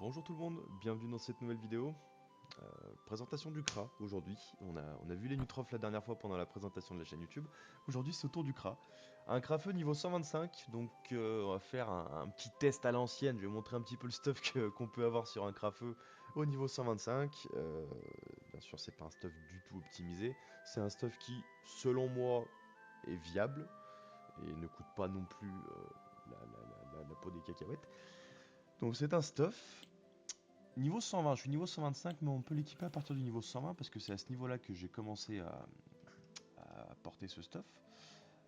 Bonjour tout le monde, bienvenue dans cette nouvelle vidéo. Présentation du CRA aujourd'hui. On a vu les Nutrof la dernière fois pendant la présentation de la chaîne YouTube. Aujourd'hui c'est au tour du CRA. Un CRA feu niveau 125, donc on va faire un petit test à l'ancienne. Je vais montrer un petit peu le stuff qu'on peut avoir sur un CRA feu au niveau 125. Bien sûr c'est pas un stuff du tout optimisé. C'est un stuff qui, selon moi, est viable et ne coûte pas non plus la peau des cacahuètes. Donc c'est un stuff. Niveau 120, je suis niveau 125, mais on peut l'équiper à partir du niveau 120 parce que c'est à ce niveau-là que j'ai commencé à porter ce stuff.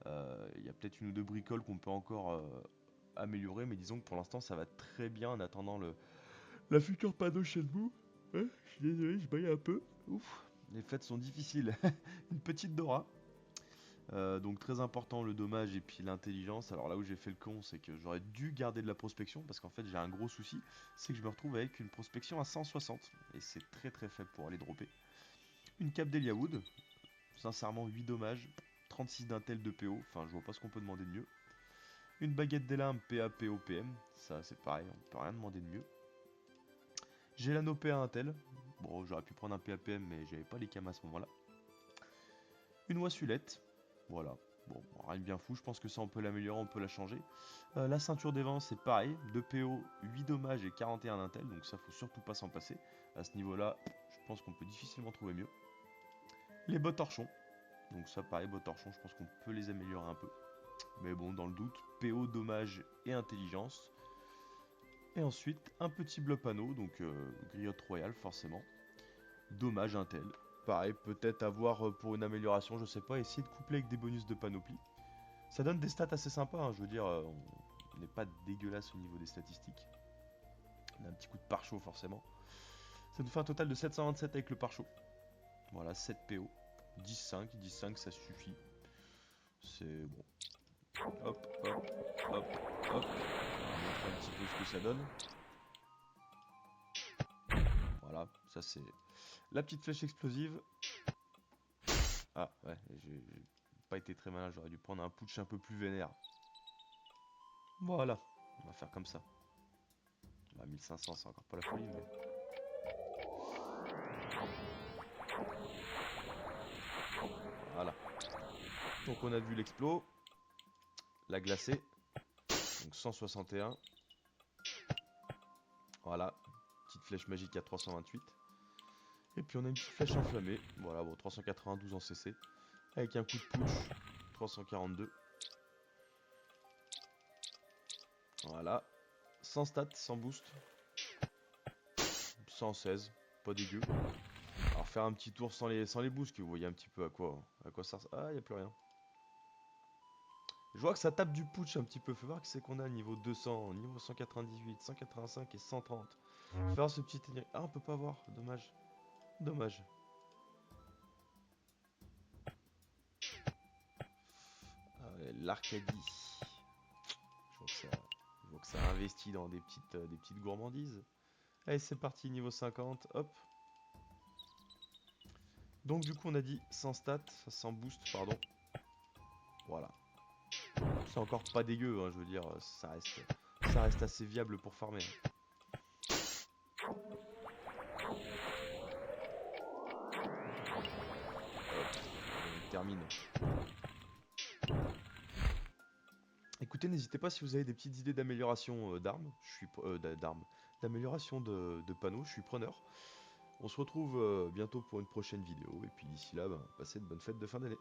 Il y a peut-être une ou deux bricoles qu'on peut encore améliorer, mais disons que pour l'instant ça va très bien en attendant la future panneau chez vous. Ouais, je suis désolé, je baille un peu. Ouf, les fêtes sont difficiles. Une petite Dora. Donc très important le dommage et puis l'intelligence. Alors là où j'ai fait le con, c'est que j'aurais dû garder de la prospection parce qu'en fait j'ai un gros souci, c'est que je me retrouve avec une prospection à 160 et c'est très très faible pour aller dropper. Une cape d'Eliawood, sincèrement 8 dommages, 36 d'intel de PO, enfin je vois pas ce qu'on peut demander de mieux. Une baguette d'élarme PA PO PM, ça c'est pareil, on peut rien demander de mieux. J'ai l'anneau PA Intel, bon j'aurais pu prendre un PA PM mais j'avais pas les cams à ce moment là. Une wassulette, voilà. Bon, rien de bien fou, je pense que ça on peut l'améliorer, on peut la changer. La ceinture des vents c'est pareil, 2 PO, 8 dommages et 41 d'intel, donc ça faut surtout pas s'en passer. À ce niveau là, je pense qu'on peut difficilement trouver mieux. Les bottes torchons, donc ça pareil, bottes torchons, je pense qu'on peut les améliorer un peu. Mais bon, dans le doute, PO, dommages et intelligence. Et ensuite, un petit bloc panneau, donc griotte royale forcément. Dommage intel. Pareil, peut-être avoir pour une amélioration, je sais pas, essayer de coupler avec des bonus de panoplie. Ça donne des stats assez sympas, hein, je veux dire, on n'est pas dégueulasse au niveau des statistiques. On a un petit coup de pare-chaud forcément. Ça nous fait un total de 727 avec le pare-chaud. Voilà, 7 PO. 10-5, 10-5 ça suffit. C'est bon. Hop, hop, hop, hop. On va montrer un petit peu ce que ça donne. Voilà, ça c'est la petite flèche explosive. Ah ouais, j'ai pas été très malin, j'aurais dû prendre un putsch un peu plus vénère. Voilà, on va faire comme ça. Bah, 1500 c'est encore pas la folie, mais... Voilà. Donc on a vu l'explo, la glacée, donc 161. Voilà, petite flèche magique à 328. Et puis on a une petite flèche enflammée, voilà, bon 392 en CC, avec un coup de putsch, 342. Voilà, sans stats, sans boost, 116, pas dégueu. Alors faire un petit tour sans les boosts, que vous voyez un petit peu à quoi ça ressemble. Ah, y a plus rien. Je vois que ça tape du putsch un petit peu. Faut voir que c'est qu'on a niveau 200, niveau 198, 185 et 130. Faut voir ce petit... Ah, on peut pas voir. Dommage. Dommage. Ah ouais, l'Arcadie. Je vois que ça... Je vois que ça investit dans des petites gourmandises. Allez, c'est parti, niveau 50. Hop. Donc du coup, on a dit sans stats, sans boost, pardon. Voilà. C'est encore pas dégueu, hein, je veux dire, ça reste assez viable pour farmer, hein. Hop, on termine. Écoutez, n'hésitez pas si vous avez des petites idées d'amélioration d'armes, d'amélioration de panneaux, je suis preneur. On se retrouve bientôt pour une prochaine vidéo, et puis d'ici là, ben, passez de bonnes fêtes de fin d'année.